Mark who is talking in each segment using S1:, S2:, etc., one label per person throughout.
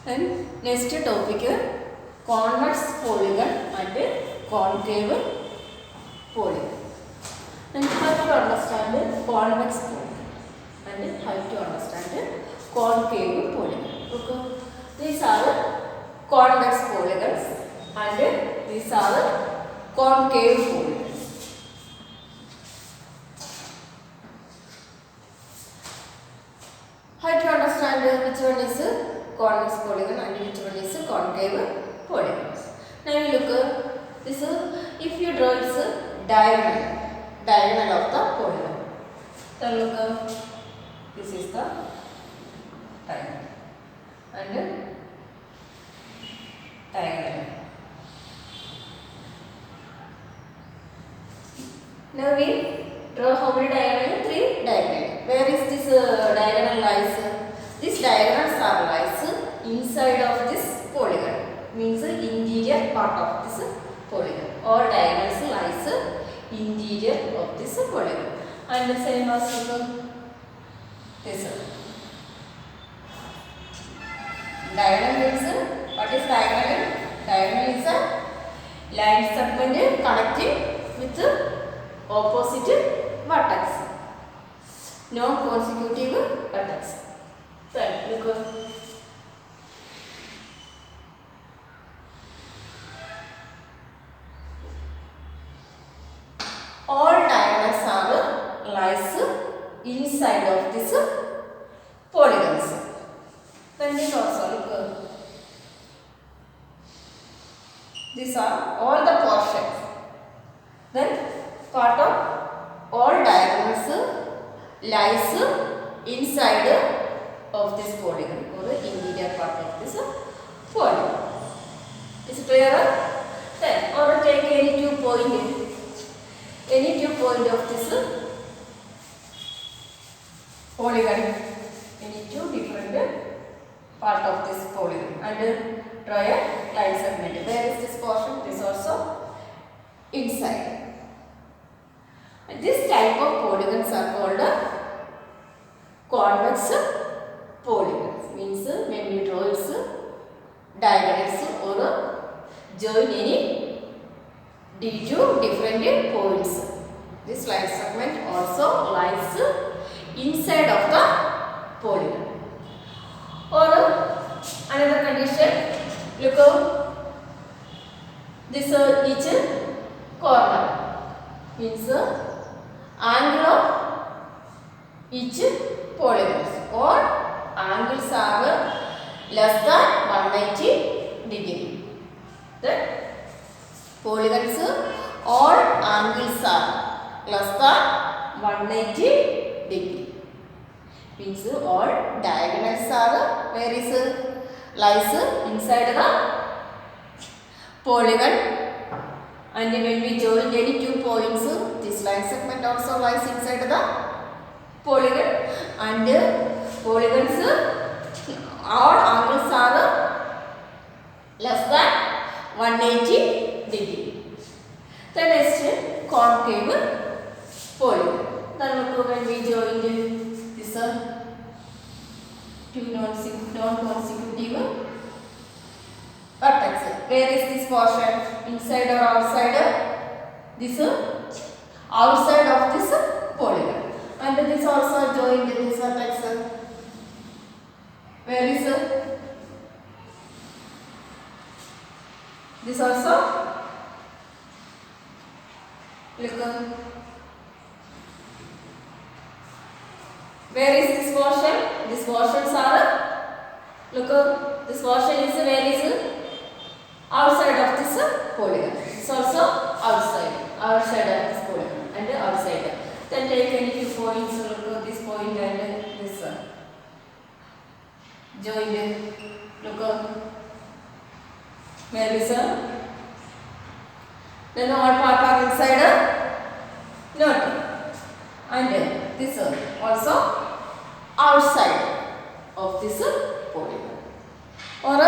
S1: And next topic convex polygon and concave polygon. And how to understand convex polygon and how to understand concave polygon. Okay. These are convex polygons and these are concave polygons. How to understand which one is convex polygon and which one is concave polygons. Now we look this if you draw this diagonal of the polygon. Then look this is the diagonal and diagonal. Now we draw how many diagonal? 3 diagonal. Where is this diagonal lies? This diagonals are lies inside of this polygon. Means interior part of this polygon. All diagonals lies interior of this polygon. And the same as this. Diagonal means what is diagonal? Diagonal is a line segment connecting with opposite vertex. Non-consecutive vertex. So look. All diagonals are lies inside of this polygons. Then this also look. These are all the portions. Then part of all diagonals lies inside of this polygon or the interior part of this polygon. Is it clear? Then or take any 2 point. Any 2 point of this polygon. Any 2 different part of this polygon and draw a line segment. Where is this portion? This also inside. And this type of polygons are called convex polygons. Means when you draw its diagonals or join any D2 different points. This line segment also lies inside of the polygon. Or another condition, look out this each corner means angle of each polygons or angles are less than 180 degree. The polygons all angles are less than 180 degree. Means all diagonals are where is lies inside the polygon. And when we join any 2 points, this line segment also lies inside the polygon. And polygons, all angles are less than 180 degree. The next concave polygon. Then look when we join this 2 non-consecutive vertex. Where is this portion? Inside or outside? This outside of this polygon. And this also joined this vertex. Where is this also? Look. Where is this portion? These portions are look. This portion is where is outside of this polygon. It's also outside of this polygon and outside. Then take any 2 points. Look this point and this joined. Look where is then all part are inside not and this also outside of this polygon. Or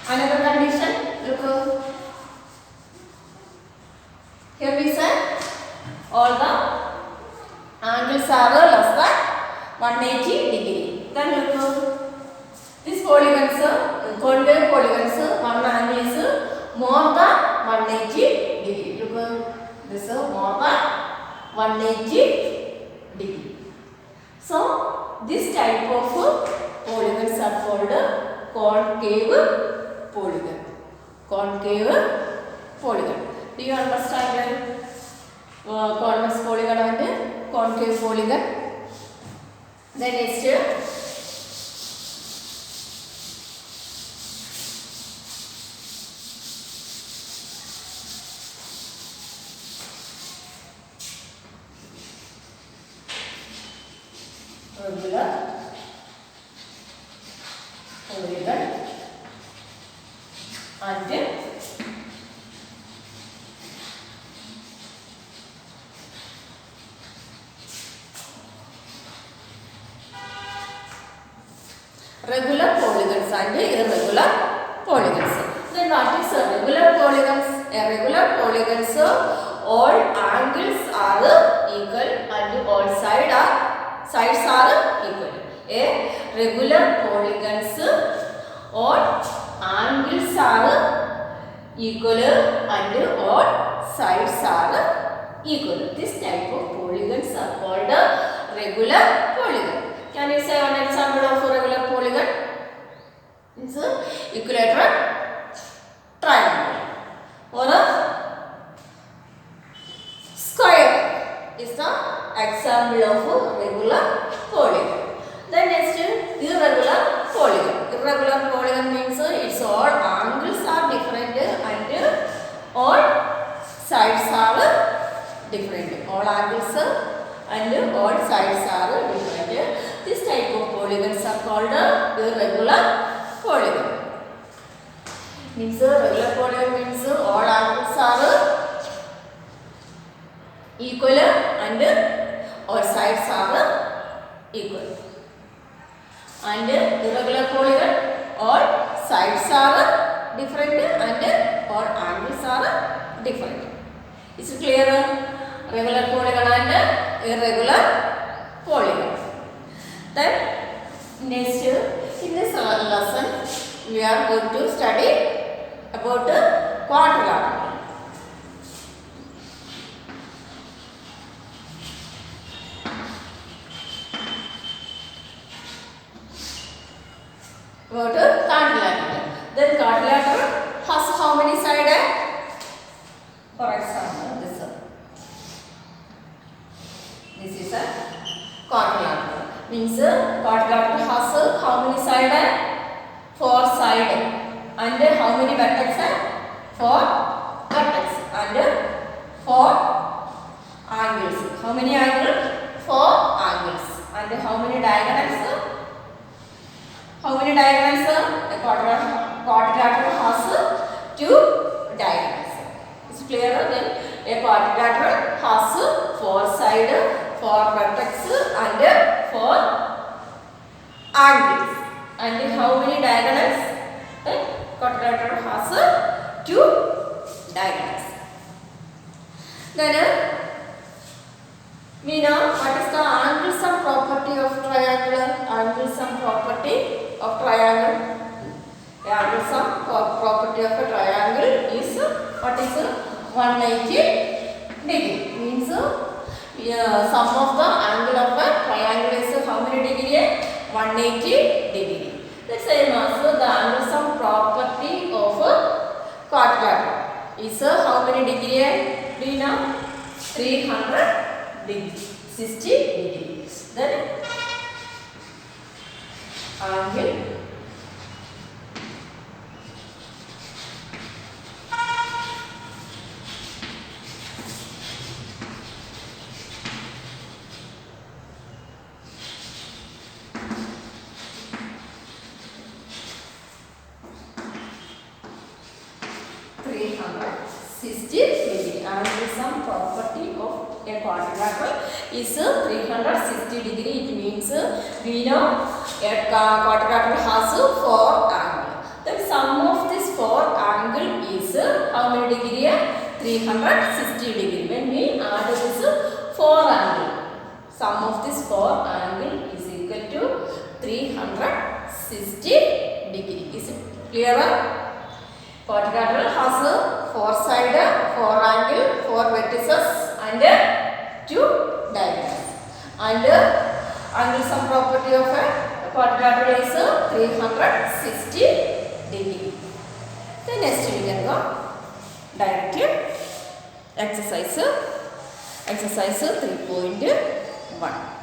S1: another condition, look here we said all the angles are less than 180 degree. Then look These polygons, concave polygons, one angle is more than 180 degree. Look, this is more than 180 degree. So this type of polygons are called concave polygon. Concave polygon. Do you understand convex polygon and concave polygon? Then next, regular polygon and regular polygons and irregular polygons. Then what is a regular polygons? A regular polygons, all angles are equal and all sides are equal. A regular polygons, all angles are equal and all sides are equal. This type of polygons are called regular polygon. Can you say one example of a regular polygon? It's a equilateral triangle or a square is the example of a regular polygon. Then next, irregular polygon. Irregular polygon means its all angles are different and all sides are different. All angles and all sides are different. This type of polygons are called irregular polygon. Means regular polygon means all angles are equal and all sides are equal. And irregular polygon, all sides are different and all angles are different. Is it clear? Regular polygon and irregular polygon. Then next, in this lesson we are going to study about quadrilateral. About quadrilateral. Then quadrilateral has how many sides? For example, this is a quadrilateral. Means quadrilateral has how many sides? 4 sides. And how many vertices? 4 vertices and 4 angles. How many angles? 4 angles. And how many diagonals? How many diagonals? A quadrilateral has 2 diagonals. Is it clear? Then a quadrilateral has 4 sides, 4 vertices and 4 angles. And how many diagonals? Quadrilateral has 2 diagonals. Then we know what is the angle sum property of triangle. Angle sum property of triangle. The angle sum property of a triangle is what is 180 degree. Means sum of the angle of a triangle is how many degree? 180 degree. The same as the angle sum property of a quadrilateral is how many degree? Do you know? 300 degree, 60 degrees. Then angle angle sum property of a quadrilateral is 360 degree. It means we know a quadrilateral has 4 angles. The sum of this 4 angle is how many degree? 360 degree. When we add this 4 angle, sum of this 4 angle is equal to 360 60 degree. Is it clearer? Quadrilateral has a 4 side, 4 angle, 4 vertices and 2 diagonals. And angle sum property of a quadrilateral is 360 degree. Then next we can go directly exercise 3.1.